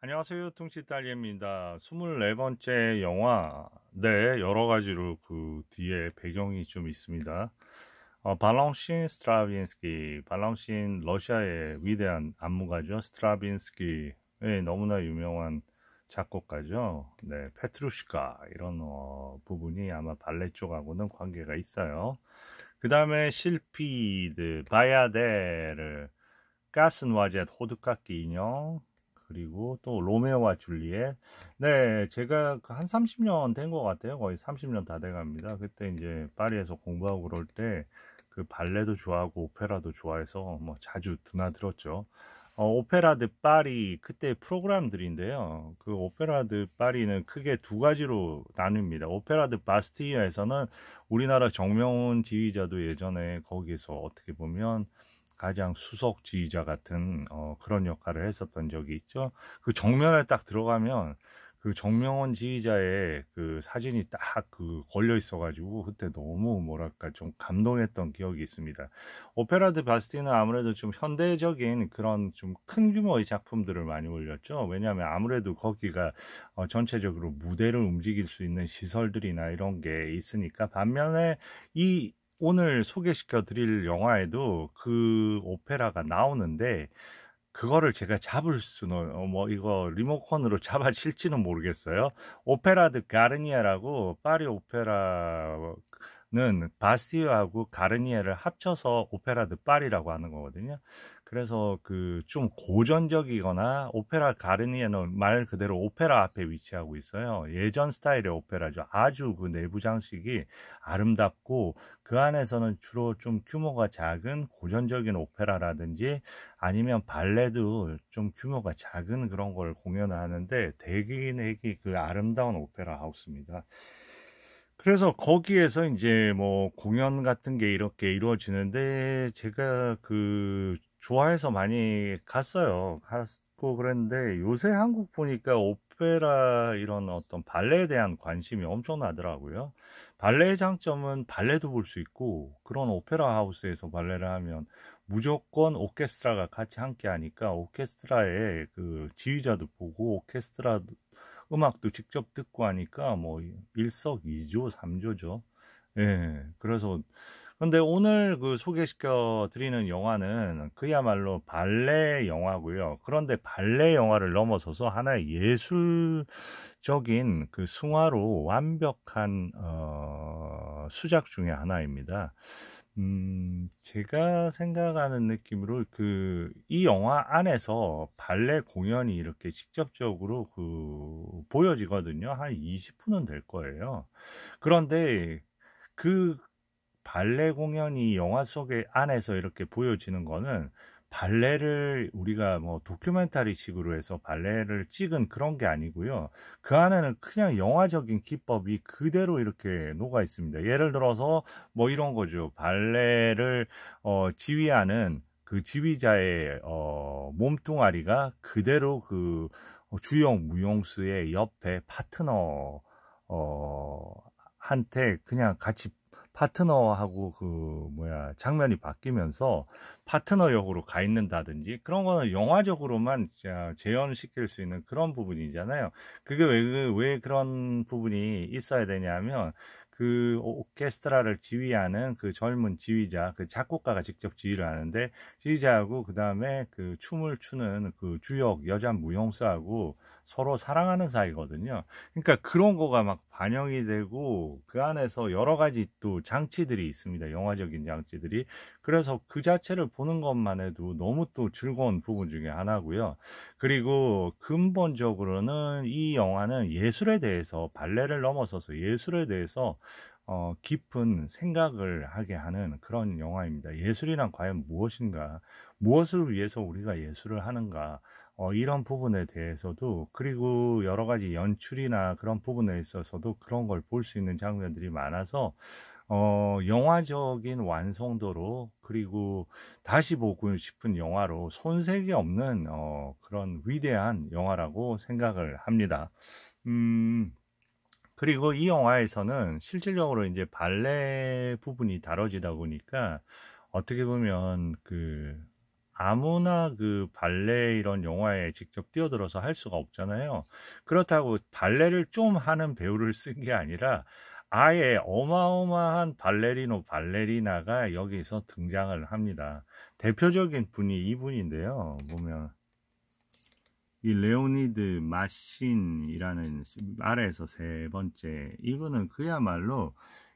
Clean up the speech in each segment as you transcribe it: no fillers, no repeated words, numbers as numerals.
안녕하세요. 퉁치딸리입니다. 24번째 영화, 네, 여러 가지로 그 뒤에 배경이 좀 있습니다. 발랑신 스트라빈스키, 발랑신 러시아의 위대한 안무가죠. 스트라빈스키의 너무나 유명한 작곡가죠. 네, 페트루시카 이런 부분이 아마 발레 쪽하고는 관계가 있어요. 그 다음에 실피드, 바야데르, 가스누아젯 호두깎이 인형, 그리고 또 로메오와 줄리엣. 네, 제가 한 30년 된 것 같아요. 거의 30년 다 돼갑니다. 그때 이제 파리에서 공부하고 그럴 때 그 발레도 좋아하고 오페라도 좋아해서 뭐 자주 드나들었죠. 오페라 드 파리 그때 프로그램들인데요. 그 오페라 드 파리는 크게 두 가지로 나뉩니다. 오페라 드 바스티유에서는 우리나라 정명훈 지휘자도 예전에 거기서 어떻게 보면 가장 수석 지휘자 같은 그런 역할을 했었던 적이 있죠. 그 정면에 딱 들어가면 그 정명원 지휘자의 그 사진이 딱 그 걸려 있어가지고 그때 너무 뭐랄까 좀 감동했던 기억이 있습니다. 오페라 드 바스티는 아무래도 좀 현대적인 그런 좀 큰 규모의 작품들을 많이 올렸죠. 왜냐하면 아무래도 거기가 전체적으로 무대를 움직일 수 있는 시설들이나 이런 게 있으니까. 반면에 이 오늘 소개시켜 드릴 영화에도 그 오페라가 나오는데 그거를 제가 잡을 수는 뭐 이거 리모컨으로 잡아칠지는 모르겠어요. 오페라 드 가르니에라고 파리 오페라는 바스티유하고 가르니에를 합쳐서 오페라 드 파리라고 하는 거거든요. 그래서 그 좀 고전적이거나 오페라 가르니에는 말 그대로 오페라 앞에 위치하고 있어요. 예전 스타일의 오페라죠. 아주 그 내부 장식이 아름답고 그 안에서는 주로 좀 규모가 작은 고전적인 오페라라든지 아니면 발레도 좀 규모가 작은 그런 걸 공연을 하는데 대기내기 그 아름다운 오페라 하우스입니다. 그래서 거기에서 이제 뭐 공연 같은 게 이렇게 이루어지는데 제가 그 좋아해서 많이 갔어요. 갔고 그랬는데 요새 한국 보니까 오페라 이런 어떤 발레에 대한 관심이 엄청나더라고요. 발레의 장점은 발레도 볼 수 있고 그런 오페라 하우스에서 발레를 하면 무조건 오케스트라가 같이 함께 하니까 오케스트라의 그 지휘자도 보고 오케스트라 음악도 직접 듣고 하니까 뭐 일석이조, 삼조죠. 예. 그래서 근데 오늘 그 소개시켜 드리는 영화는 그야말로 발레 영화고요. 그런데 발레 영화를 넘어서서 하나의 예술적인 그 승화로 완벽한 수작 중에 하나입니다. 제가 생각하는 느낌으로 이 영화 안에서 발레 공연이 이렇게 직접적으로 보여지거든요. 한 20분은 될 거예요. 그런데 그 발레 공연이 영화 속에 안에서 이렇게 보여지는 거는 발레를 우리가 뭐 다큐멘터리 식으로 해서 발레를 찍은 그런 게 아니고요. 그 안에는 그냥 영화적인 기법이 그대로 이렇게 녹아 있습니다. 예를 들어서 뭐 이런 거죠. 발레를 지휘하는 그 지휘자의 몸뚱아리가 그대로 그 주영 무용수의 옆에 파트너 한테 그냥 같이 파트너하고 장면이 바뀌면서 파트너 역으로 가 있는다든지 그런 거는 영화적으로만 재현시킬 수 있는 그런 부분이잖아요. 그게 왜 그런 부분이 있어야 되냐면 그 오케스트라를 지휘하는 그 젊은 지휘자, 그 작곡가가 직접 지휘를 하는데 지휘자하고 그 다음에 그 춤을 추는 그 주역 여자 무용수하고 서로 사랑하는 사이거든요. 그러니까 그런 거가 막 반영이 되고 그 안에서 여러 가지 또 장치들이 있습니다. 영화적인 장치들이. 그래서 그 자체를 보는 것만 해도 너무 또 즐거운 부분 중에 하나고요. 그리고 근본적으로는 이 영화는 예술에 대해서 발레를 넘어서서 예술에 대해서 깊은 생각을 하게 하는 그런 영화입니다. 예술이란 과연 무엇인가? 무엇을 위해서 우리가 예술을 하는가? 이런 부분에 대해서도 그리고 여러 가지 연출이나 그런 부분에 있어서도 그런 걸 볼 수 있는 장면들이 많아서 영화적인 완성도로 그리고 다시 보고 싶은 영화로 손색이 없는 그런 위대한 영화라고 생각을 합니다. 음, 그리고 이 영화에서는 실질적으로 이제 발레 부분이 다뤄지다 보니까 어떻게 보면 아무나 그 발레 이런 영화에 직접 뛰어들어서 할 수가 없잖아요. 그렇다고 발레를 좀 하는 배우를 쓴 게 아니라 아예 어마어마한 발레리노, 발레리나가 여기서 등장을 합니다. 대표적인 분이 이분인데요. 보면 이 레오니드 마신이라는 아래에서 세 번째, 이분은 그야말로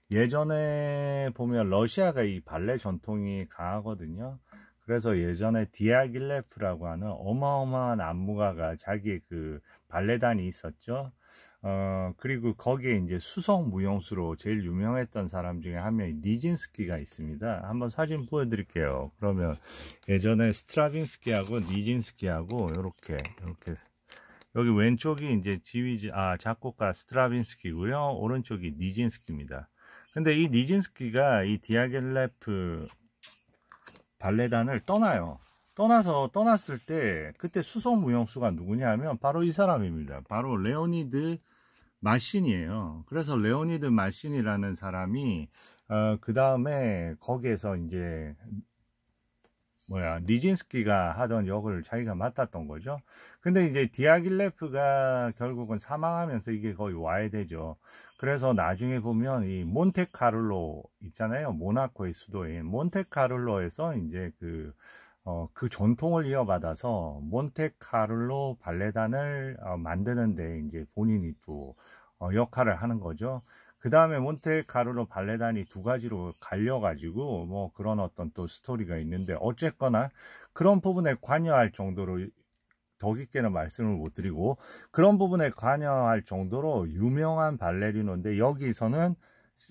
예전에 보면 러시아가 이 발레 전통이 강하거든요. 그래서 예전에 디아길레프라고 하는 어마어마한 안무가가 자기 그 발레단이 있었죠. 그리고 거기에 이제 수석 무용수로 제일 유명했던 사람 중에 한 명이 니진스키가 있습니다. 한번 사진 보여드릴게요. 그러면 예전에 스트라빈스키하고 니진스키하고 이렇게 여기 왼쪽이 이제 작곡가 스트라빈스키고요. 오른쪽이 니진스키입니다. 근데 이 니진스키가 이 디아길레프 발레단을 떠나요. 떠났을 때 그때 수석 무용수가 누구냐 하면 바로 이 사람입니다. 바로 레오니드 마신이에요. 그래서 레오니드 마신이라는 사람이 그 다음에 거기에서 이제 니진스키가 하던 역을 자기가 맡았던 거죠. 근데 이제 디아길레프가 결국은 사망하면서 이게 거의 와해되죠. 그래서 나중에 보면 이 몬테카를로 있잖아요. 모나코의 수도인 몬테카를로에서 이제 그 전통을 이어받아서 몬테카를로 발레단을 만드는데 이제 본인이 또 역할을 하는 거죠. 그 다음에 몬테카를로 발레단이 두 가지로 갈려가지고 뭐 그런 어떤 또 스토리가 있는데, 어쨌거나 그런 부분에 관여할 정도로 더 깊게는 말씀을 못 드리고, 그런 부분에 관여할 정도로 유명한 발레리노인데, 여기서는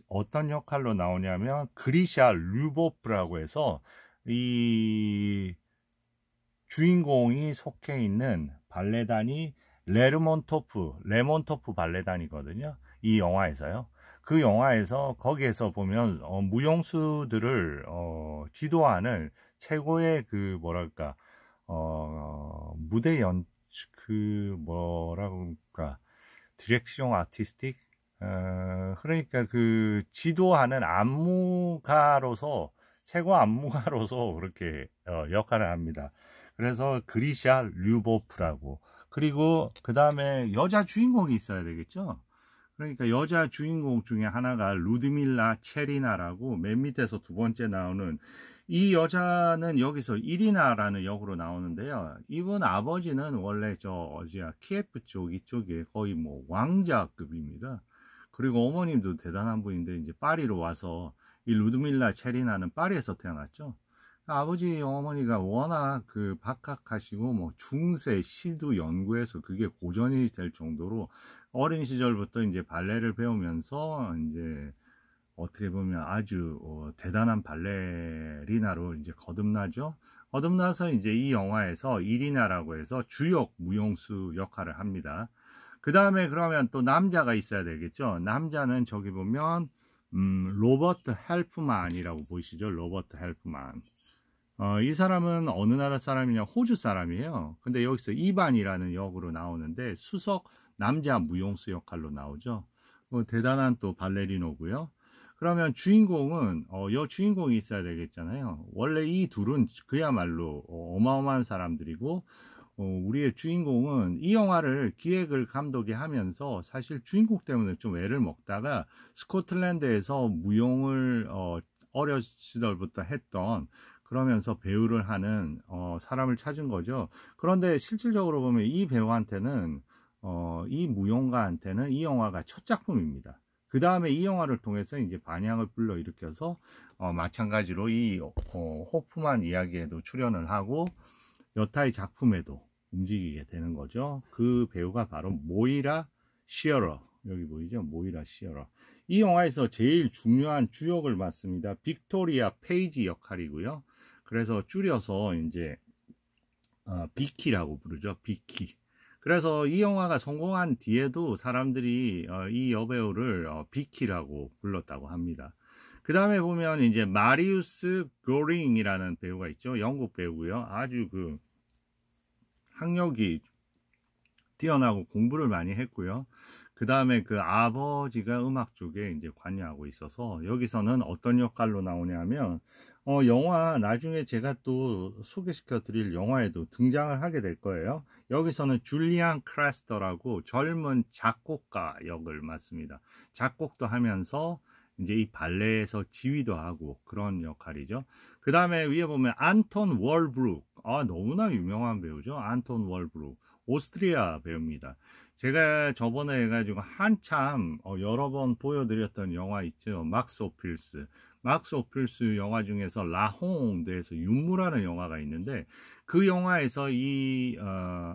어떤 역할로 나오냐면 그리샤 류보프라고 해서 이 주인공이 속해 있는 발레단이 레몬토프 발레단이거든요. 이 영화에서요. 그 영화에서 거기에서 보면 무용수들을 지도하는 최고의 그 뭐랄까 무대 뭐라고 할까, 디렉시옹 아티스틱, 그러니까 그 지도하는 안무가로서, 최고 안무가로서 그렇게 역할을 합니다. 그래서 그리샤 류보프라고. 그리고 그 다음에 여자 주인공이 있어야 되겠죠. 그러니까 여자 주인공 중에 하나가 루드밀라 체리나라고 맨 밑에서 두 번째 나오는 이 여자는 여기서 이리나라는 역으로 나오는데요. 이분 아버지는 원래 키예프 쪽 이쪽에 거의 뭐 왕자급입니다. 그리고 어머님도 대단한 분인데 이제 파리로 와서 이 루드밀라 체리나는 파리에서 태어났죠. 아버지 어머니가 워낙 그 박학하시고 뭐 중세 시도 연구해서 그게 고전이 될 정도로 어린 시절부터 이제 발레를 배우면서 이제 어떻게 보면 아주 대단한 발레리나로 이제 거듭나죠. 거듭나서 이제 이 영화에서 이리나라고 해서 주역 무용수 역할을 합니다. 그 다음에 그러면 또 남자가 있어야 되겠죠. 남자는 저기 보면 로버트 헬프만이라고 보이시죠? 로버트 헬프만. 이 사람은 어느 나라 사람이냐? 호주 사람이에요. 근데 여기서 이반이라는 역으로 나오는데 수석 남자 무용수 역할로 나오죠. 대단한 또 발레리노고요. 그러면 주인공은 주인공이 있어야 되겠잖아요. 원래 이 둘은 그야말로 어마어마한 사람들이고, 우리의 주인공은 이 영화를 기획을 감독이 하면서 사실 주인공 때문에 좀 애를 먹다가 스코틀랜드에서 무용을 어렸을 시절부터 했던, 그러면서 배우를 하는 사람을 찾은 거죠. 그런데 실질적으로 보면 이 배우한테는 이 무용가한테는 이 영화가 첫 작품입니다. 그 다음에 이 영화를 통해서 이제 반향을 불러일으켜서 마찬가지로 이 호프만 이야기에도 출연을 하고 여타의 작품에도 움직이게 되는 거죠. 그 배우가 바로 모이라 시어러, 여기 보이죠? 모이라 시어러. 이 영화에서 제일 중요한 주역을 맡습니다. 빅토리아 페이지 역할이고요. 그래서 줄여서 이제 비키라고 부르죠. 비키. 그래서 이 영화가 성공한 뒤에도 사람들이 이 여배우를 비키라고 불렀다고 합니다. 그 다음에 보면 이제 마리우스 고링이라는 배우가 있죠. 영국 배우고요. 아주 그 학력이 뛰어나고 공부를 많이 했고요. 그 다음에 그 아버지가 음악 쪽에 이제 관여하고 있어서 여기서는 어떤 역할로 나오냐면 영화 나중에 제가 또 소개시켜 드릴 영화에도 등장을 하게 될 거예요. 여기서는 줄리안 크레스터라고 젊은 작곡가 역을 맡습니다. 작곡도 하면서 이제 이 발레에서 지휘도 하고 그런 역할이죠. 그 다음에 위에 보면 안톤 월브룩. 너무나 유명한 배우죠. 안톤 월브룩. 오스트리아 배우입니다. 제가 저번에 해가지고 한참 여러 번 보여드렸던 영화 있죠. 막스 오필스. 막스 오필스 영화 중에서 라홍드에서 윤무라는 영화가 있는데 그 영화에서 이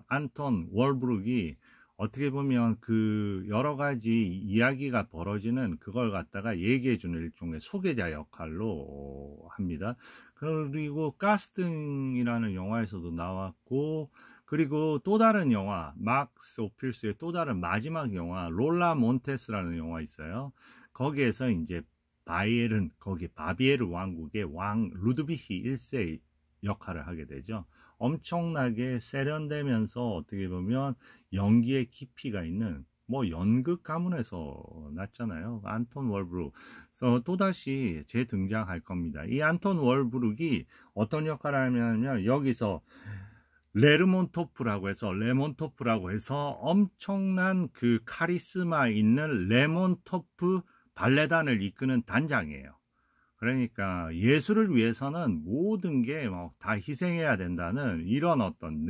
안톤 월브룩이 어떻게 보면 그 여러 가지 이야기가 벌어지는 그걸 갖다가 얘기해주는 일종의 소개자 역할로 합니다. 그리고 가스등이라는 영화에서도 나왔고, 그리고 또 다른 영화, 막스 오필스의 또 다른 마지막 영화, 롤라 몬테스라는 영화 있어요. 거기에서 이제 거기 바비에르 왕국의 왕 루드비히 1세 역할을 하게 되죠. 엄청나게 세련되면서 어떻게 보면 연기의 깊이가 있는 연극 가문에서 났잖아요. 안톤 월브룩. 그래서 또다시 재등장할 겁니다. 이 안톤 월브룩이 어떤 역할을 하냐면 여기서 레몬토프라고 해서 엄청난 그 카리스마 있는 레몬토프 발레단을 이끄는 단장이에요. 그러니까 예술을 위해서는 모든 게 다 희생해야 된다는 이런 어떤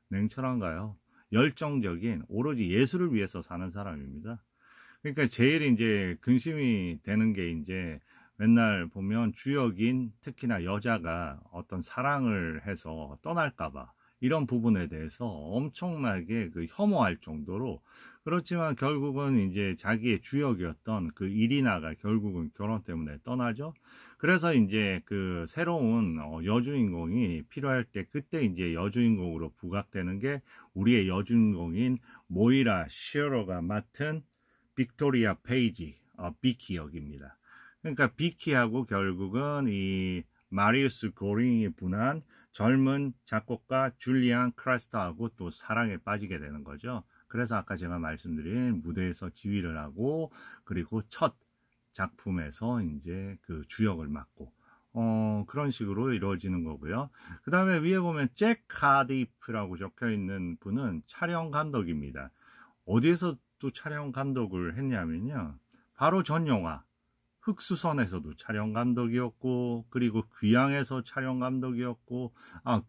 냉철한가요? 열정적인 오로지 예술을 위해서 사는 사람입니다. 그러니까 제일 이제 근심이 되는 게 이제 맨날 보면 주역인 특히나 여자가 어떤 사랑을 해서 떠날까봐 이런 부분에 대해서 엄청나게 그 혐오할 정도로 그렇지만 결국은 이제 자기의 주역이었던 그 이리나가 결국은 결혼 때문에 떠나죠. 그래서 이제 그 새로운 여주인공이 필요할 때 그때 이제 여주인공으로 부각되는 게 우리의 여주인공인 모이라 시어러가 맡은 빅토리아 페이지, 비키 역입니다. 그러니까 비키하고 결국은 이 마리우스 고링이 분한 젊은 작곡가 줄리안 크레스터하고 또 사랑에 빠지게 되는 거죠. 그래서 아까 제가 말씀드린 무대에서 지휘를 하고 그리고 첫 작품에서 이제 그 주역을 맡고 그런 식으로 이루어지는 거고요. 그 다음에 위에 보면 잭 카디프라고 적혀 있는 분은 촬영 감독입니다. 어디에서 또 촬영 감독을 했냐면요. 바로 전 영화 흑수선에서도 촬영 감독이었고 그리고 귀향에서 촬영 감독이었고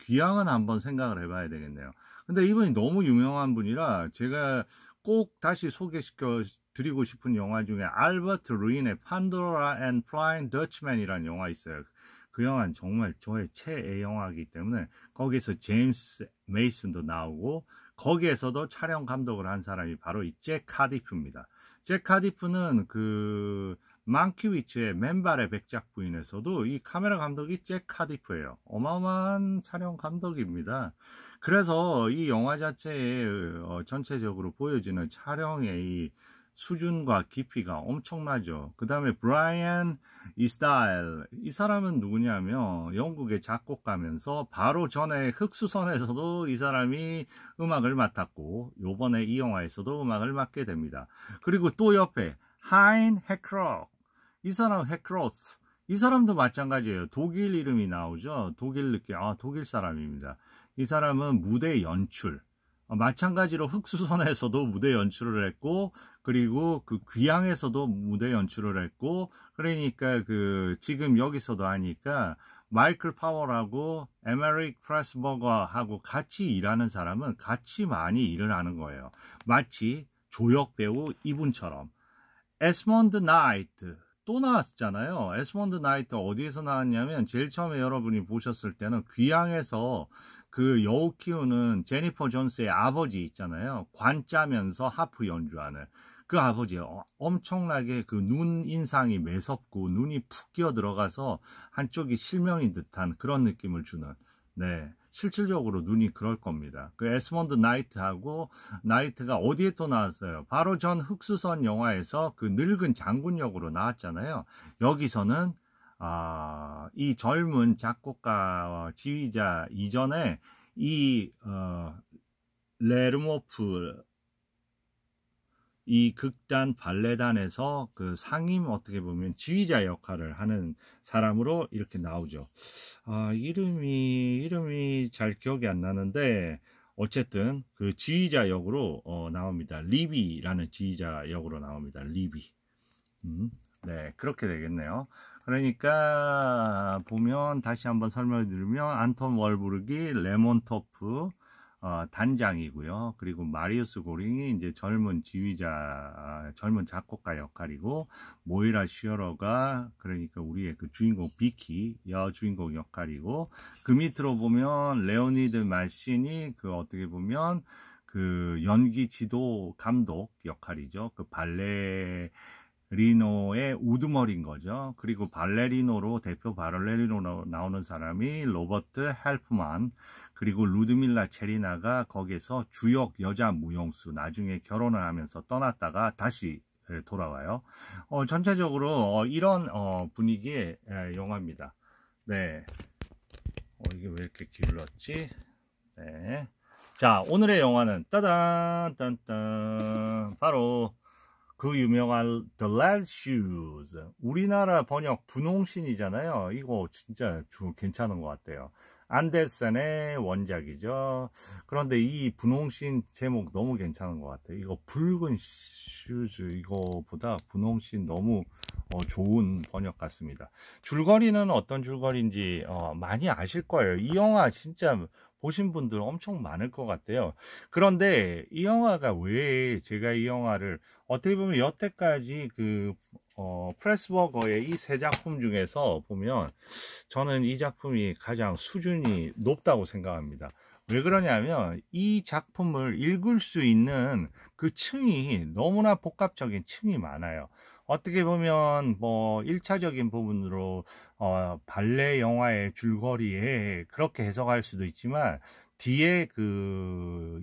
귀향은 한번 생각을 해봐야 되겠네요. 근데 이분이 너무 유명한 분이라 제가 꼭 다시 소개시켜 드리고 싶은 영화 중에 알버트 루인의 판도라 앤 플라잉 더치맨이라는 영화 있어요. 그 영화는 정말 저의 최애 영화이기 때문에 거기서 제임스 메이슨도 나오고 거기에서도 촬영 감독을 한 사람이 바로 이 잭 카디프입니다. 잭 카디프는 그 망키위치의 맨발의 백작 부인에서도 이 카메라 감독이 잭 카디프예요. 어마어마한 촬영 감독입니다. 그래서 이 영화 자체에 전체적으로 보여지는 촬영의 이 수준과 깊이가 엄청나죠. 그 다음에 브라이언 이스타일, 이 사람은 누구냐면 영국의 작곡가면서 바로 전에 흑수선에서도 이 사람이 음악을 맡았고 요번에 이 영화에서도 음악을 맡게 됩니다. 그리고 또 옆에 하인 헤크로스, 이 사람 헤크로스, 이 사람도 마찬가지예요. 독일 이름이 나오죠. 독일 느낌, 독일 사람입니다. 이 사람은 무대 연출, 마찬가지로 흑수선에서도 무대 연출을 했고 그리고 그 귀향에서도 무대 연출을 했고 그러니까 그 지금 여기서도 하니까 마이클 파워라고 에메릭 프레스버거하고 같이 일하는 사람은 같이 많이 일을 하는 거예요. 마치 조역 배우 이분처럼. 에스몬드 나이트 또 나왔잖아요. 에스몬드 나이트 어디에서 나왔냐면 제일 처음에 여러분이 보셨을 때는 귀향에서 그 여우 키우는 제니퍼 존스의 아버지 있잖아요. 관짜면서 하프 연주하는 그 아버지 엄청나게 그 눈 인상이 매섭고 눈이 푹 끼어 들어가서 한쪽이 실명인 듯한 그런 느낌을 주는 실질적으로 눈이 그럴 겁니다. 그 에스몬드 나이트하고 나이트가 어디에 또 나왔어요? 바로 전 흑수선 영화에서 그 늙은 장군 역으로 나왔잖아요. 여기서는 이 젊은 작곡가 지휘자 이전에 이 레르모프 이 극단 발레단에서 그 상임 어떻게 보면 지휘자 역할을 하는 사람으로 이렇게 나오죠. 이름이 잘 기억이 안 나는데 어쨌든 그 지휘자 역으로 나옵니다. 리비라는 지휘자 역으로 나옵니다. 리비. 네, 그렇게 되겠네요. 그러니까 보면 다시 한번 설명을 드리면 안톤 월부르기 레몬토프 단장이고요. 그리고 마리우스 고링이 이제 젊은 지휘자, 젊은 작곡가 역할이고, 모이라 쉬어러가 그러니까 우리의 그 주인공 비키 여주인공 역할이고, 그 밑으로 보면 레오니드 말신이 그 어떻게 보면 그 연기 지도 감독 역할이죠. 그 발레리노의 우두머리인 거죠. 그리고 발레리노로 대표 발레리노로 나오는 사람이 로버트 헬프만, 그리고 루드밀라 체리나가 거기서 주역 여자 무용수, 나중에 결혼을 하면서 떠났다가 다시 돌아와요. 전체적으로 이런 분위기의 영화입니다. 네. 이게 왜 이렇게 길렀지? 네. 자, 오늘의 영화는 따단 딴딴 바로 그 유명한 The Last Shoes, 우리나라 번역 분홍신이잖아요. 이거 진짜 괜찮은 것 같아요. 안데센의 원작이죠. 그런데 이 분홍신 제목 너무 괜찮은 것 같아요. 이거 붉은 슈즈, 이거보다 분홍신 너무 좋은 번역 같습니다. 줄거리는 어떤 줄거리인지 많이 아실 거예요. 이 영화 진짜 보신 분들 엄청 많을 것 같아요. 그런데 이 영화가 왜 제가 이 영화를 어떻게 보면 여태까지 그 프레스버거의 이 세 작품 중에서 보면 저는 이 작품이 가장 수준이 높다고 생각합니다. 왜 그러냐면 이 작품을 읽을 수 있는 그 층이 너무나 복합적인 층이 많아요. 어떻게 보면 뭐 1차적인 부분으로 발레 영화의 줄거리에 그렇게 해석할 수도 있지만 뒤에 그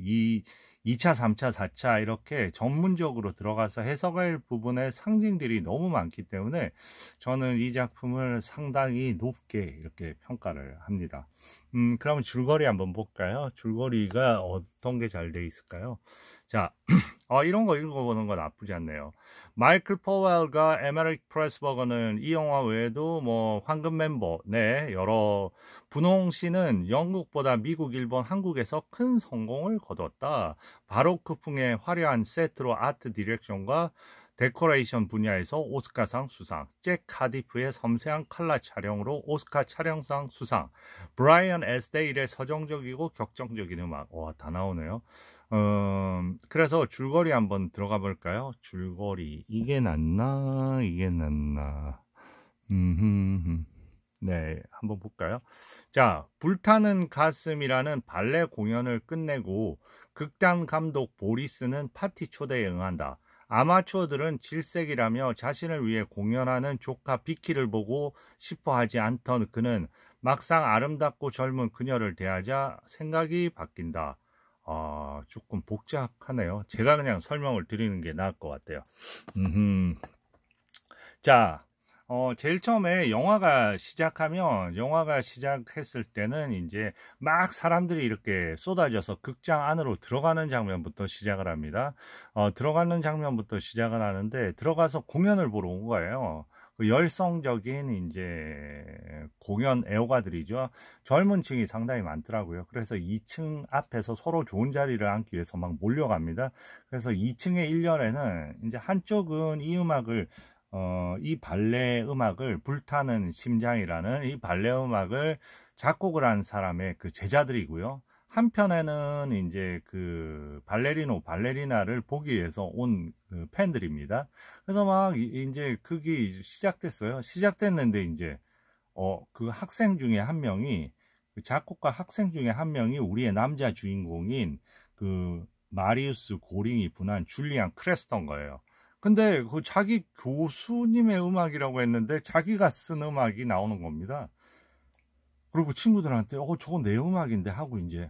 2차, 3차, 4차 이렇게 전문적으로 들어가서 해석할 부분의 상징들이 너무 많기 때문에 저는 이 작품을 상당히 높게 이렇게 평가를 합니다. 그러면 줄거리 한번 볼까요? 줄거리가 어떤 게 잘 돼 있을까요? 자, 이런 거 읽어보는 건 나쁘지 않네요. 마이클 포웰과 에메릭 프레스버거는 이 영화 외에도 뭐 황금 멤버, 네, 여러 분홍씨는 영국보다 미국, 일본, 한국에서 큰 성공을 거뒀다. 바로크풍의 화려한 세트로 아트 디렉션과 데코레이션 분야에서 오스카상 수상, 잭 카디프의 섬세한 칼라 촬영으로 오스카 촬영상 수상, 브라이언 에스데일의 서정적이고 격정적인 음악, 다 나오네요. 그래서 줄거리 한번 들어가 볼까요? 줄거리, 이게 낫나? 네, 한번 볼까요? 자, 불타는 가슴이라는 발레 공연을 끝내고 극단 감독 보리스는 파티 초대에 응한다. 아마추어들은 질색이라며 자신을 위해 공연하는 조카 비키를 보고 싶어 하지 않던 그는 막상 아름답고 젊은 그녀를 대하자 생각이 바뀐다. 조금 복잡하네요. 제가 그냥 설명을 드리는 게 나을 것 같아요. 자, 제일 처음에 영화가 시작했을 때는 이제 막 사람들이 이렇게 쏟아져서 극장 안으로 들어가는 장면부터 시작을 합니다. 들어가는 장면부터 시작을 하는데 들어가서 공연을 보러 온 거예요. 그 열성적인 이제 공연 애호가들이죠. 젊은 층이 상당히 많더라고요. 그래서 2층 앞에서 서로 좋은 자리를 앉기 위해서 막 몰려갑니다. 그래서 2층의 1년에는 이제 한쪽은 이 음악을 이 발레 음악을 불타는 심장이라는 이 발레 음악을 작곡을 한 사람의 그 제자들이고요. 한편에는 이제 그 발레리나를 보기 위해서 온 그 팬들입니다. 그래서 막 이제 그게 시작됐어요. 시작됐는데 이제 그 학생 중에 한 명이, 그 작곡가 학생 중에 한 명이 우리의 남자 주인공인 그 마리우스 고링이 분한 줄리안 크레스턴 거예요. 근데 그 자기 교수님의 음악이라고 했는데 자기가 쓴 음악이 나오는 겁니다. 그리고 친구들한테 저건 내 음악인데 하고 이제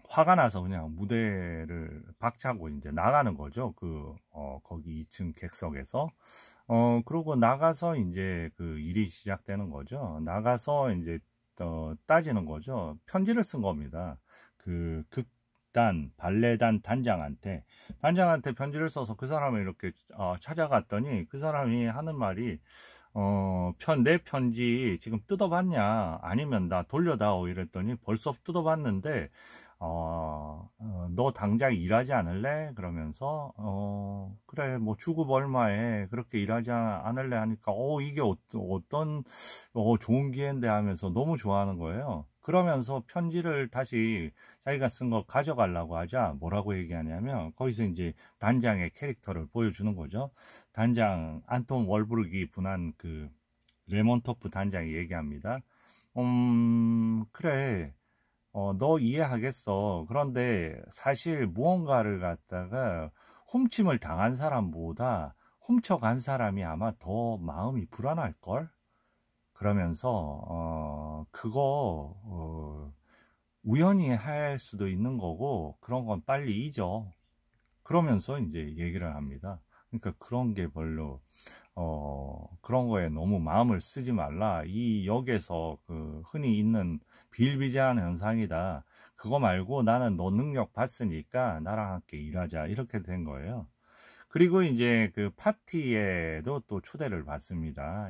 화가 나서 그냥 무대를 박차고 이제 나가는 거죠. 거기 2층 객석에서. 그러고 나가서 이제 그 일이 시작되는 거죠. 나가서 이제 따지는 거죠. 편지를 쓴 겁니다. 극단 발레단 단장한테 편지를 써서 그 사람을 이렇게 찾아갔더니 그 사람이 하는 말이 내 편지 지금 뜯어봤냐? 아니면 나 돌려다오 이랬더니 벌써 뜯어봤는데 너 당장 일하지 않을래? 그러면서 그래 뭐 주급 얼마에 그렇게 일하지 않을래 하니까 이게 어떤 좋은 기회인데 하면서 너무 좋아하는 거예요. 그러면서 편지를 다시 자기가 쓴 거 가져가려고 하자 뭐라고 얘기하냐면 거기서 이제 단장의 캐릭터를 보여주는 거죠. 단장 안톤 월부르기 분한 그 레몬토프 단장이 얘기합니다. 그래. 너 이해하겠어. 그런데 사실 무언가를 갖다가 훔침을 당한 사람보다 훔쳐간 사람이 아마 더 마음이 불안할걸? 그러면서, 우연히 할 수도 있는 거고, 그런 건 빨리 잊어. 그러면서 이제 얘기를 합니다. 그러니까 그런 게 별로, 그런 거에 너무 마음을 쓰지 말라. 이 역에서 그 흔히 있는 비일비재한 현상이다. 그거 말고 나는 너 능력 봤으니까 나랑 함께 일하자. 이렇게 된 거예요. 그리고 이제 그 파티에도 또 초대를 받습니다.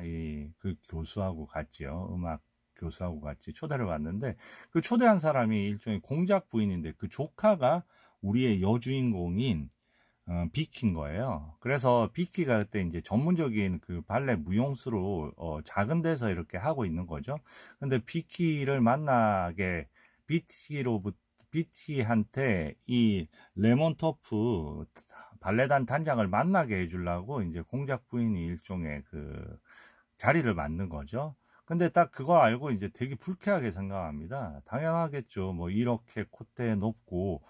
그 교수하고 같이요. 음악 교수하고 같이 초대를 받는데 그 초대한 사람이 일종의 공작 부인인데 그 조카가 우리의 여주인공인 비키인 거예요. 그래서 비키가 그때 이제 전문적인 그 발레 무용수로 작은 데서 이렇게 하고 있는 거죠. 근데 비키를 만나게 비티한테 이 레몬토프 발레단 단장을 만나게 해주려고 이제 공작 부인이 일종의 그 자리를 만든 거죠. 근데 딱 그걸 알고 이제 되게 불쾌하게 생각합니다. 당연하겠죠. 뭐 이렇게 콧대 높고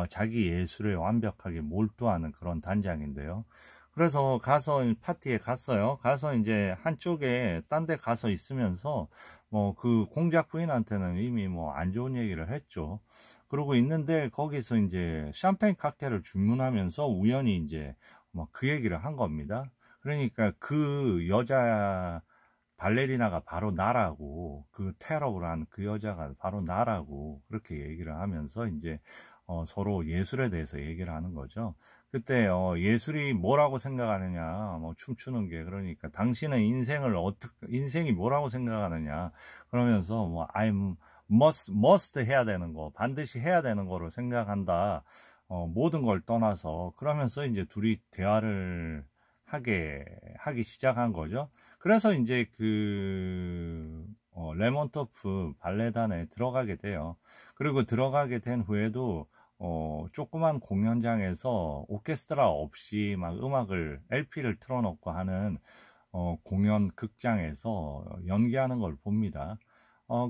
자기 예술에 완벽하게 몰두하는 그런 단장인데요. 그래서 가서 파티에 갔어요. 가서 이제 한쪽에 딴 데 가서 있으면서 뭐 그 공작 부인한테는 이미 뭐 안 좋은 얘기를 했죠. 그러고 있는데 거기서 이제 샴페인 칵테일을 주문하면서 우연히 이제 뭐 그 얘기를 한 겁니다. 그러니까 그 여자 발레리나가 바로 나라고 그 테러를 한 그 여자가 바로 나라고 그렇게 얘기를 하면서 이제 서로 예술에 대해서 얘기를 하는 거죠. 그때 예술이 뭐라고 생각하느냐 뭐 춤추는 게 그러니까 당신은 인생이 뭐라고 생각하느냐 그러면서 뭐 I'm must 해야 되는 거 반드시 해야 되는 거로 생각한다. 모든 걸 떠나서 그러면서 이제 둘이 대화를 하기 시작한 거죠. 그래서 이제 레몬토프 발레단에 들어가게 돼요. 그리고 들어가게 된 후에도 조그만 공연장에서 오케스트라 없이 막 LP를 틀어놓고 하는 공연 극장에서 연기하는 걸 봅니다.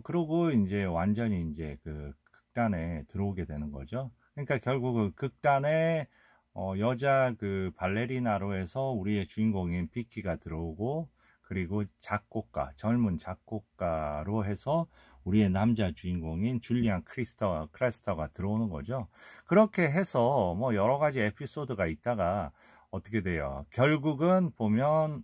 그러고 이제 완전히 이제 그 극단에 들어오게 되는 거죠. 그러니까 결국 그 극단에 여자 그 발레리나로 해서 우리의 주인공인 비키가 들어오고 그리고 젊은 작곡가로 해서 우리의 남자 주인공인 줄리안 크레스터가 들어오는 거죠. 그렇게 해서 뭐 여러 가지 에피소드가 있다가 어떻게 돼요? 결국은 보면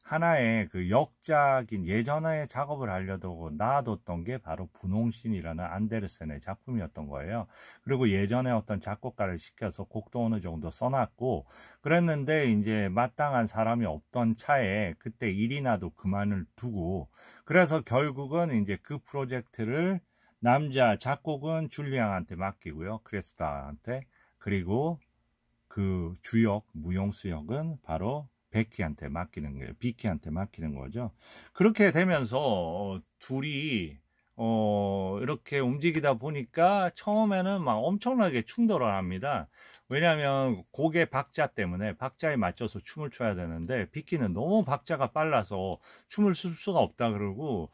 하나의 그 역작인 예전에 작업을 하려고 놔뒀던 게 바로 분홍신이라는 안데르센의 작품이었던 거예요. 그리고 예전에 어떤 작곡가를 시켜서 곡도 어느 정도 써놨고 그랬는데 이제 마땅한 사람이 없던 차에 그때 일이나도 그만을 두고 그래서 결국은 이제 그 프로젝트를 남자 작곡은 줄리앙한테 맡기고요. 크레스타한테. 그리고 그 주역, 무용수 역은 바로 비키한테 맡기는 거죠. 그렇게 되면서 둘이 이렇게 움직이다 보니까 처음에는 막 엄청나게 충돌을 합니다. 왜냐하면 곡의 박자에 맞춰서 춤을 춰야 되는데 비키는 너무 박자가 빨라서 춤을 출 수가 없다 그러고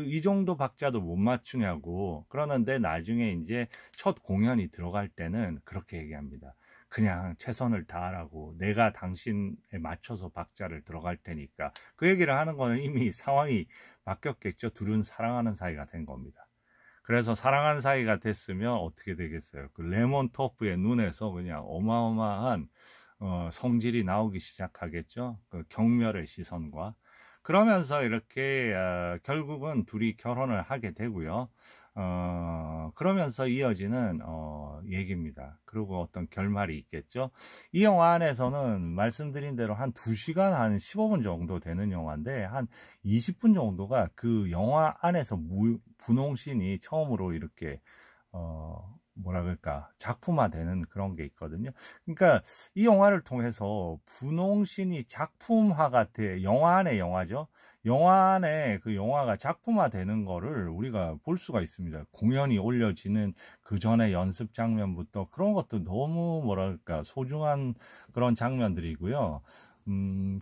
이 정도 박자도 못 맞추냐고 그러는데 나중에 이제 첫 공연이 들어갈 때는 그렇게 얘기합니다. 그냥 최선을 다하라고 내가 당신에 맞춰서 박자를 들어갈 테니까 그 얘기를 하는 거는 이미 상황이 바뀌었겠죠. 둘은 사랑하는 사이가 된 겁니다. 그래서 사랑하는 사이가 됐으면 어떻게 되겠어요? 그 레몬토프의 눈에서 그냥 어마어마한 성질이 나오기 시작하겠죠. 그 경멸의 시선과 그러면서 이렇게 결국은 둘이 결혼을 하게 되고요. 그러면서 이어지는 얘기입니다. 그리고 어떤 결말이 있겠죠. 이 영화 안에서는 말씀드린 대로 한 2시간 한 15분 정도 되는 영화인데 한 20분 정도가 그 영화 안에서 분홍신이 처음으로 이렇게 뭐라 그럴까 작품화되는 그런 게 있거든요. 그러니까 이 영화를 통해서 분홍신이 작품화가 영화 안의 영화죠. 영화 안에 그 영화가 작품화되는 거를 우리가 볼 수가 있습니다. 공연이 올려지는 그 전에 연습 장면부터 그런 것도 너무 뭐랄까 소중한 그런 장면들이고요.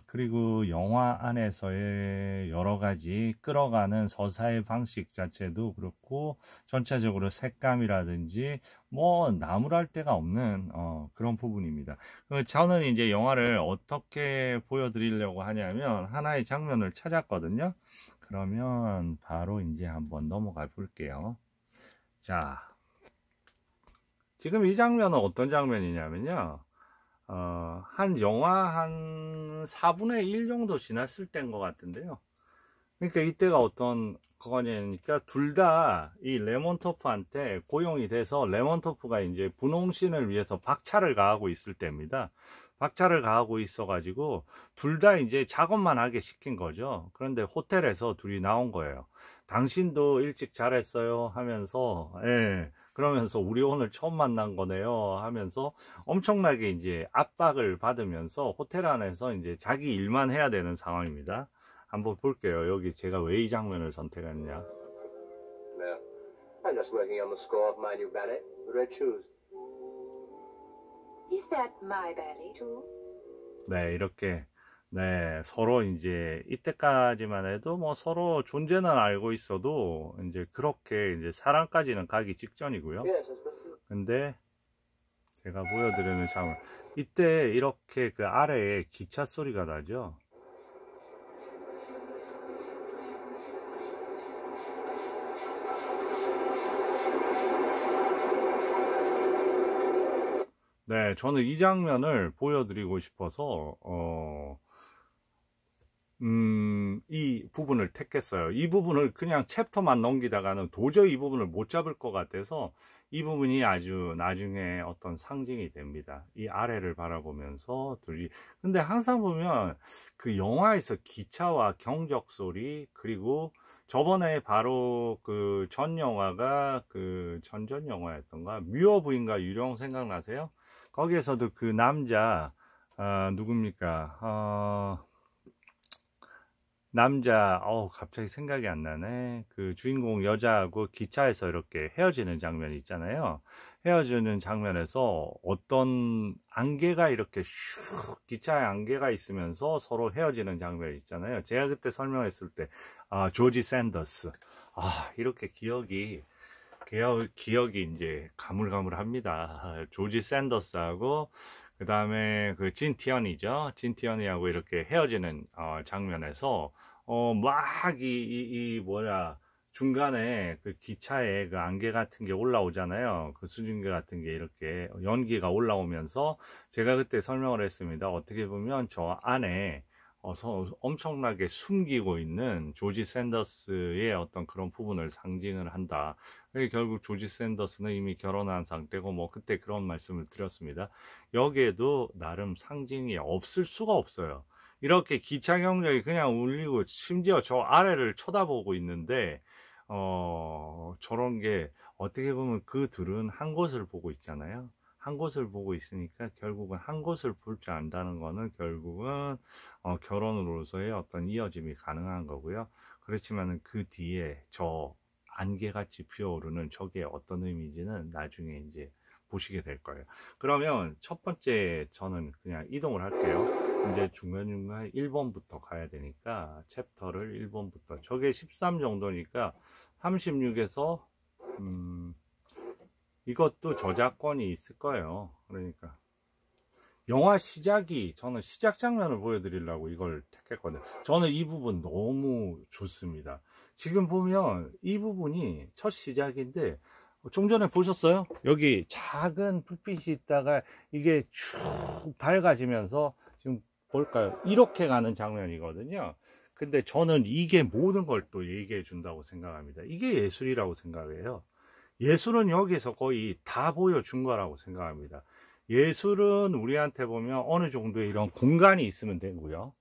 그리고 영화 안에서의 여러 가지 끌어가는 서사의 방식 자체도 그렇고, 전체적으로 색감이라든지, 뭐, 나무랄 데가 없는, 그런 부분입니다. 저는 이제 영화를 어떻게 보여드리려고 하냐면, 하나의 장면을 찾았거든요. 그러면 바로 이제 한번 넘어가 볼게요. 자, 지금 이 장면은 어떤 장면이냐면요. 한 영화 한 4분의 1 정도 지났을 때인 것 같은데요. 그러니까 이때가 어떤 거냐니까 둘 다 이 레몬토프한테 고용이 돼서 레몬토프가 이제 분홍신을 위해서 박차를 가하고 있을 때입니다. 박차를 가하고 있어 가지고 둘 다 이제 작업만 하게 시킨 거죠. 그런데 호텔에서 둘이 나온 거예요. 당신도 일찍 잘했어요 하면서, 예, 그러면서 우리 오늘 처음 만난 거네요 하면서 엄청나게 이제 압박을 받으면서 호텔 안에서 이제 자기 일만 해야 되는 상황입니다. 한번 볼게요. 여기 제가 왜 이 장면을 선택했냐. No, I'm just working on the score of my new ballet, The Red Shoes. Is that my ballet too? 네, 이렇게 네, 서로 이제 이때까지만 해도 뭐 서로 존재는 알고 있어도 이제 그렇게 이제 사랑까지는 가기 직전이고요. Yes, husband. 근데 제가 보여드리는 장면, 이때 이렇게 그 아래에 기차 소리가 나죠. 네, 저는 이 장면을 보여드리고 싶어서 이 부분을 택했어요. 이 부분을 그냥 챕터만 넘기다가는 도저히 이 부분을 못 잡을 것 같아서 이 부분이 아주 나중에 어떤 상징이 됩니다. 이 아래를 바라보면서 둘이. 근데 항상 보면 그 영화에서 기차와 경적 소리, 그리고 저번에 바로 그 전 영화가 그 전전 영화였던가, 뮤어 부인과 유령 생각나세요? 거기에서도 그 남자 누굽니까? 남자, 갑자기 생각이 안 나네. 그 주인공 여자하고 기차에서 이렇게 헤어지는 장면이 있잖아요. 헤어지는 장면에서 어떤 안개가 이렇게 슉, 기차에 안개가 있으면서 서로 헤어지는 장면이 있잖아요. 제가 그때 설명했을 때, 조지 샌더스. 이렇게 기억이 이제 가물가물합니다. 조지 샌더스하고, 그 다음에 그 진티언이죠. 진티언이하고 이렇게 헤어지는 장면에서 중간에 그 기차에 그 안개 같은 게 올라오잖아요. 그 수증기 같은 게 이렇게 연기가 올라오면서 제가 그때 설명을 했습니다. 어떻게 보면 저 안에 엄청나게 숨기고 있는 조지 샌더스의 어떤 그런 부분을 상징을 한다. 결국 조지 샌더스는 이미 결혼한 상태고, 뭐 그때 그런 말씀을 드렸습니다. 여기에도 나름 상징이 없을 수가 없어요. 이렇게 기차 경적이 그냥 울리고 심지어 저 아래를 쳐다보고 있는데 저런 게 어떻게 보면 그 둘은 한 곳을 보고 있잖아요. 한 곳을 보고 있으니까 결국은 한 곳을 볼 줄 안다는 거는 결국은 결혼으로서의 어떤 이어짐이 가능한 거고요. 그렇지만은 그 뒤에 저 안개같이 피어오르는 저게 어떤 의미인지는 나중에 이제 보시게 될 거예요. 그러면 첫 번째 저는 그냥 이동을 할게요. 이제 중간중간 1번부터 가야 되니까 챕터를 1번부터, 저게 13 정도니까 36에서 이것도 저작권이 있을 거예요. 그러니까 영화 시작이, 저는 시작 장면을 보여드리려고 이걸 택했거든요. 저는 이 부분 너무 좋습니다. 지금 보면 이 부분이 첫 시작인데, 좀 전에 보셨어요? 여기 작은 불빛이 있다가 이게 쭉 밝아지면서 지금 볼까요? 이렇게 가는 장면이거든요. 근데 저는 이게 모든 걸 또 얘기해 준다고 생각합니다. 이게 예술이라고 생각해요. 예술은 여기서 거의 다 보여준 거라고 생각합니다. 예술은 우리한테 보면 어느 정도의 이런 공간이 있으면 되고요.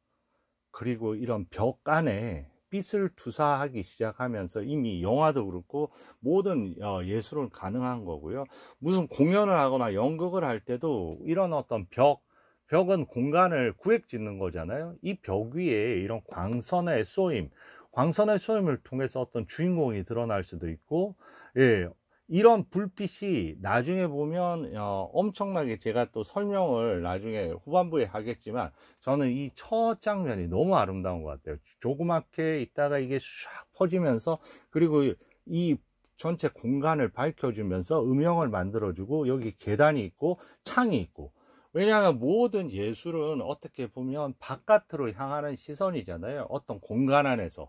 그리고 이런 벽 안에 빛을 투사하기 시작하면서 이미 영화도 그렇고 모든 예술은 가능한 거고요. 무슨 공연을 하거나 연극을 할 때도 이런 어떤 벽은 공간을 구획 짓는 거잖아요. 이 벽 위에 이런 광선의 쏘임을 통해서 어떤 주인공이 드러날 수도 있고, 예, 이런 불빛이 나중에 보면 엄청나게, 제가 또 설명을 나중에 후반부에 하겠지만, 저는 이 첫 장면이 너무 아름다운 것 같아요. 조그맣게 있다가 이게 샥 퍼지면서, 그리고 이 전체 공간을 밝혀주면서 음영을 만들어주고, 여기 계단이 있고 창이 있고. 왜냐하면 모든 예술은 어떻게 보면 바깥으로 향하는 시선이잖아요. 어떤 공간 안에서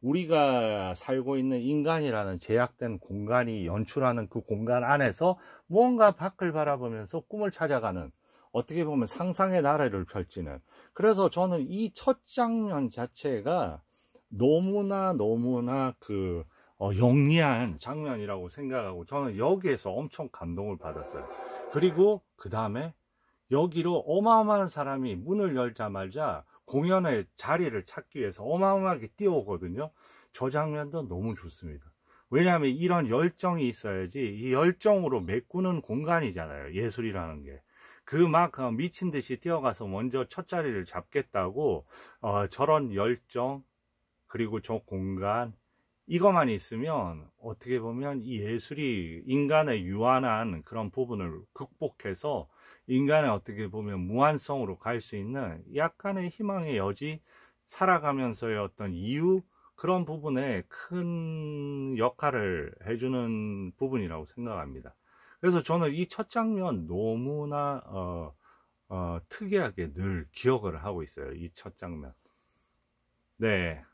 우리가 살고 있는 인간이라는 제약된 공간이 연출하는 그 공간 안에서 무언가 밖을 바라보면서 꿈을 찾아가는, 어떻게 보면 상상의 나래를 펼치는. 그래서 저는 이 첫 장면 자체가 너무나 영리한 장면이라고 생각하고, 저는 여기에서 엄청 감동을 받았어요. 그리고 그 다음에 여기로 어마어마한 사람이 문을 열자마자 공연의 자리를 찾기 위해서 어마어마하게 뛰어오거든요. 저 장면도 너무 좋습니다. 왜냐하면 이런 열정이 있어야지, 이 열정으로 메꾸는 공간이잖아요, 예술이라는 게. 그 막 미친 듯이 뛰어가서 먼저 첫 자리를 잡겠다고 저런 열정, 그리고 저 공간, 이것만 있으면 어떻게 보면 이 예술이 인간의 유한한 그런 부분을 극복해서 인간의 어떻게 보면 무한성으로 갈 수 있는 약간의 희망의 여지, 살아가면서의 어떤 이유, 그런 부분에 큰 역할을 해주는 부분이라고 생각합니다. 그래서 저는 이 첫 장면 너무나 특이하게 늘 기억을 하고 있어요. 이 첫 장면. 네,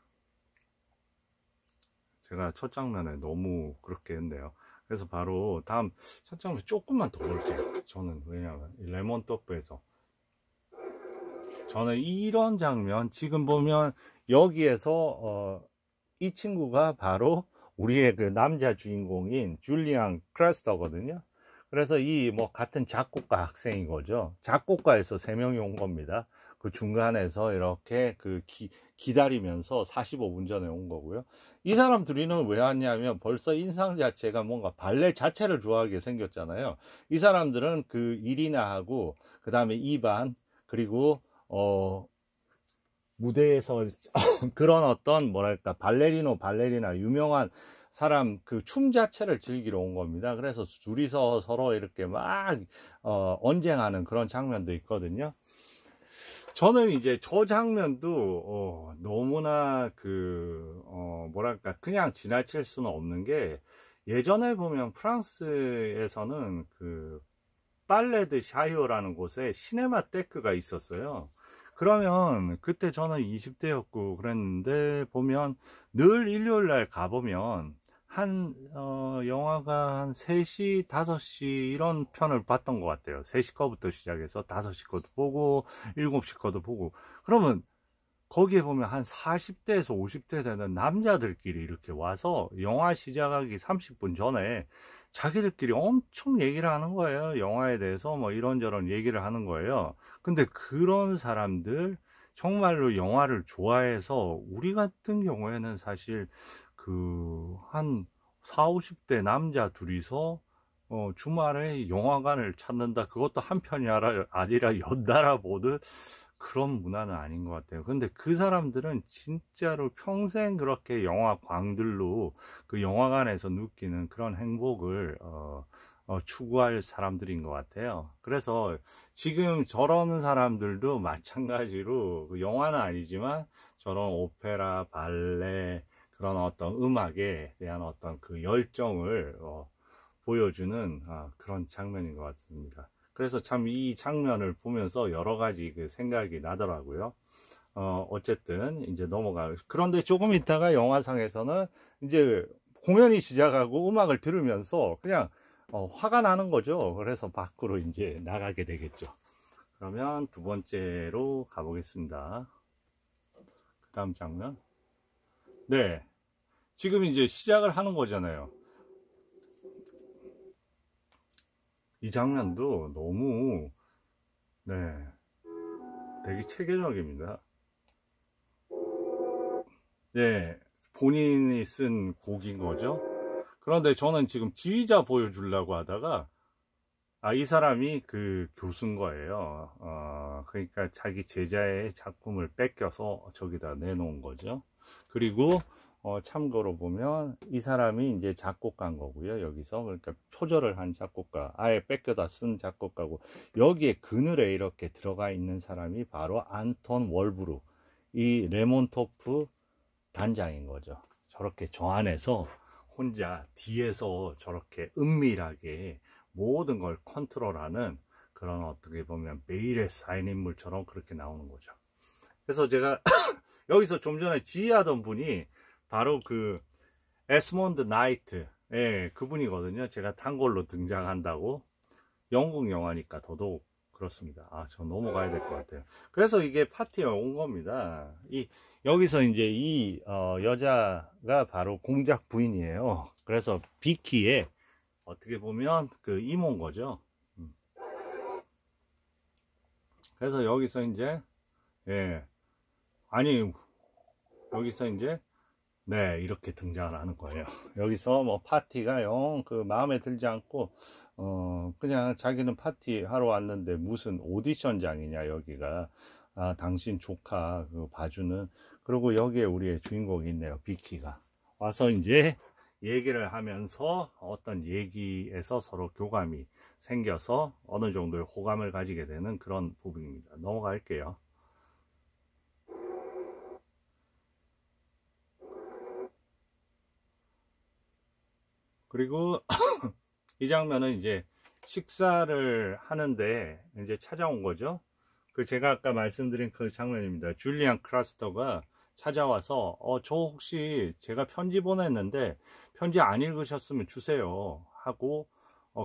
제가 첫 장면에 너무 그렇게 했네요. 그래서 바로 다음 첫 장면 조금만 더 볼게요. 저는 왜냐면 레몬토프에서 저는 이런 장면, 지금 보면 여기에서 이 친구가 바로 우리의 그 남자 주인공인 줄리안 크레스터거든요. 그래서 이 뭐 같은 작곡가 학생인 거죠. 작곡가에서 3명이 온 겁니다. 그 중간에서 이렇게 기다리면서 45분 전에 온 거고요. 이 사람 둘이는 왜 왔냐면 벌써 인상 자체가 뭔가 발레 자체를 좋아하게 생겼잖아요. 이 사람들은 그 이리나하고 그 다음에 이반, 그리고 무대에서 그런 어떤 뭐랄까 발레리나 유명한 사람 그 춤 자체를 즐기러 온 겁니다. 그래서 둘이서 서로 이렇게 막 언쟁하는 그런 장면도 있거든요. 저는 이제 저 장면도 너무나 뭐랄까 그냥 지나칠 수는 없는 게, 예전에 보면 프랑스에서는 그 빨레 드 샤이오라는 곳에 시네마테크가 있었어요. 그러면 그때 저는 20대였고 그랬는데, 보면 늘 일요일 날 가보면 영화가 한 3시, 5시 이런 편을 봤던 것 같아요. 3시 거부터 시작해서 5시 거도 보고 7시 거도 보고. 그러면 거기에 보면 한 40대에서 50대 되는 남자들끼리 이렇게 와서 영화 시작하기 30분 전에 자기들끼리 엄청 얘기를 하는 거예요. 영화에 대해서 뭐 이런저런 얘기를 하는 거예요. 근데 그런 사람들, 정말로 영화를 좋아해서, 우리 같은 경우에는 사실 한 40, 50대 남자 둘이서 주말에 영화관을 찾는다, 그것도 한 편이 아니라 연달아 보듯, 그런 문화는 아닌 것 같아요. 근데 그 사람들은 진짜로 평생 그렇게 영화 광들로 그 영화관에서 느끼는 그런 행복을 추구할 사람들인 것 같아요. 그래서 지금 저런 사람들도 마찬가지로 영화는 아니지만 저런 오페라, 발레, 그런 어떤 음악에 대한 어떤 그 열정을 보여주는 그런 장면인 것 같습니다. 그래서 참 이 장면을 보면서 여러 가지 그 생각이 나더라고요. 어쨌든 이제 그런데 조금 있다가 영화상에서는 이제 공연이 시작하고 음악을 들으면서 그냥 화가 나는 거죠. 그래서 밖으로 이제 나가게 되겠죠. 그러면 두 번째로 가보겠습니다. 그 다음 장면. 네. 지금 이제 시작을 하는 거잖아요. 이 장면도 너무, 네. 되게 체계적입니다. 네. 본인이 쓴 곡인 거죠. 그런데 저는 지금 지휘자 보여주려고 하다가, 이 사람이 그 교수인 거예요. 그러니까 자기 제자의 작품을 뺏겨서 저기다 내놓은 거죠. 그리고, 참고로 보면 이 사람이 이제 작곡가인 거고요. 여기서. 그러니까 표절을 한 작곡가. 아예 뺏겨다 쓴 작곡가고. 여기에 그늘에 이렇게 들어가 있는 사람이 바로 안톤 월브루. 이 레몬토프 단장인 거죠. 저렇게 저 안에서 혼자 뒤에서 저렇게 은밀하게 모든 걸 컨트롤하는 그런 어떻게 보면 매일의 쌓인 인물처럼 그렇게 나오는 거죠. 그래서 제가 여기서 좀 전에 지휘하던 분이 바로 그 에스몬드 나이트, 예, 그분이거든요. 제가 단골로 등장한다고. 영국 영화니까 더더욱 그렇습니다. 저 넘어가야 될 것 같아요. 그래서 이게 파티에 온 겁니다. 여기서 이제 이 여자가 바로 공작 부인이에요. 그래서 비키의 어떻게 보면 그 이모인 거죠. 그래서 여기서 이제, 예, 아니, 여기서 이제, 네, 이렇게 등장을 하는 거예요. 여기서 뭐 파티가 영 그 마음에 들지 않고, 그냥 자기는 파티 하러 왔는데 무슨 오디션장이냐, 여기가. 당신 조카 그 봐주는. 그리고 여기에 우리의 주인공이 있네요. 비키가. 와서 이제 얘기를 하면서 어떤 얘기에서 서로 교감이 생겨서 어느 정도의 호감을 가지게 되는 그런 부분입니다. 넘어갈게요. 그리고 이 장면은 이제 식사를 하는데 이제 찾아온 거죠. 그 제가 아까 말씀드린 그 장면입니다. 줄리안 크라스터가 찾아와서 저 혹시 제가 편지 보냈는데 편지 안 읽으셨으면 주세요 하고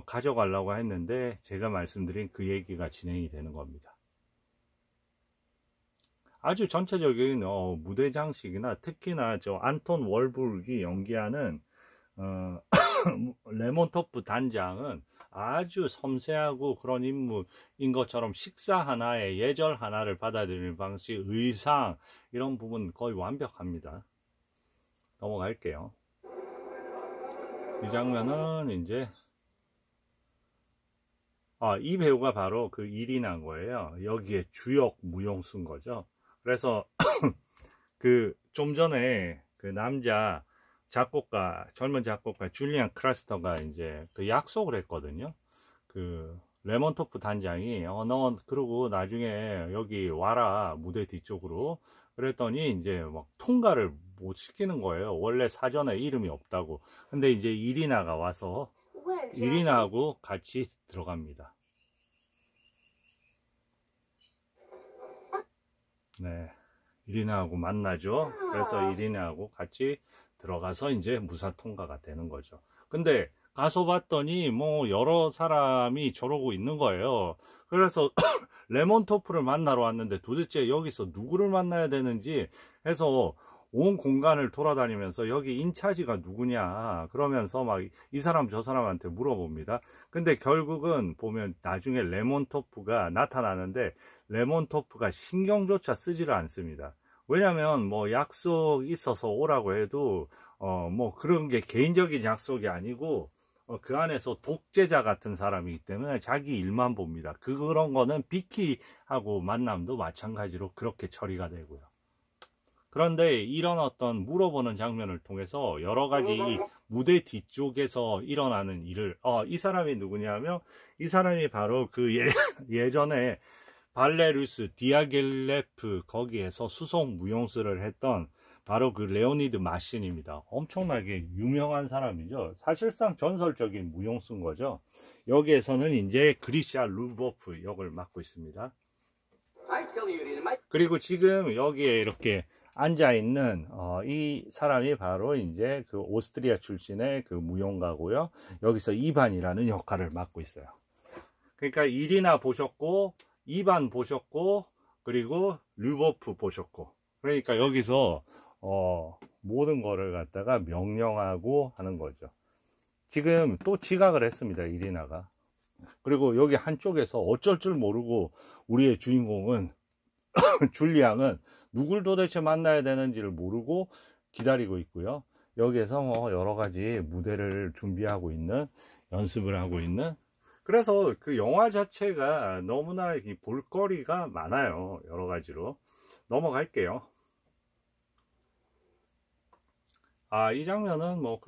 가져가려고 했는데 제가 말씀드린 그 얘기가 진행이 되는 겁니다. 아주 전체적인 무대 장식이나 특히나 저 안톤 월브룩이 연기하는 레몬토프 단장은 아주 섬세하고 그런 인물인 것처럼 식사 하나에 예절 하나를 받아들이는 방식, 의상 이런 부분 거의 완벽합니다. 넘어갈게요. 이 장면은 이제 이 배우가 바로 그 이리나인 거예요. 여기에 주역 무용수인 거죠. 그래서 그 좀 전에 그 남자 작곡가, 젊은 작곡가 줄리안 크라스터가 이제 그 약속을 했거든요. 그 레몬토프 단장이 너 그러고 나중에 여기 와라 무대 뒤쪽으로. 그랬더니 이제 막 통과를 못 시키는 거예요. 원래 사전에 이름이 없다고. 근데 이제 이리나가 와서 이리나하고 같이 들어갑니다. 네, 이리나하고 만나죠. 그래서 이리나하고 같이 들어가서 이제 무사 통과가 되는 거죠. 근데 가서 봤더니 뭐 여러 사람이 저러고 있는 거예요. 그래서 레몬토프를 만나러 왔는데 도대체 여기서 누구를 만나야 되는지 해서 온 공간을 돌아다니면서 여기 인차지가 누구냐 그러면서 막 이 사람 저 사람한테 물어봅니다. 근데 결국은 보면 나중에 레몬토프가 나타나는데 레몬토프가 신경조차 쓰지를 않습니다. 왜냐면 뭐 약속 있어서 오라고 해도 뭐 그런 게 개인적인 약속이 아니고 그 안에서 독재자 같은 사람이기 때문에 자기 일만 봅니다. 그런 거는 비키하고 만남도 마찬가지로 그렇게 처리가 되고요. 그런데 이런 어떤 물어보는 장면을 통해서 여러 가지 이 무대 뒤쪽에서 일어나는 일을 이 사람이 누구냐면 이 사람이 바로 그 예전에 발레루스 디아겔레프 거기에서 수속 무용수를 했던 바로 그 레오니드 마신입니다. 엄청나게 유명한 사람이죠. 사실상 전설적인 무용수인 거죠. 여기에서는 이제 그리샤 루보프 역을 맡고 있습니다. 그리고 지금 여기에 이렇게 앉아있는 이 사람이 바로 이제 그 오스트리아 출신의 그 무용가고요. 여기서 이반이라는 역할을 맡고 있어요. 그러니까 이리나 보셨고 이반 보셨고 그리고 류보프 보셨고 그러니까 여기서 모든 거를 갖다가 명령하고 하는 거죠. 지금 또 지각을 했습니다, 이리나가. 그리고 여기 한쪽에서 어쩔 줄 모르고 우리의 주인공은 줄리앙은 누굴 도대체 만나야 되는지를 모르고 기다리고 있고요. 여기에서 뭐 여러 가지 무대를 준비하고 있는, 연습을 하고 있는, 그래서 그 영화 자체가 너무나 볼거리가 많아요. 여러 가지로. 넘어갈게요. 이 장면은 뭐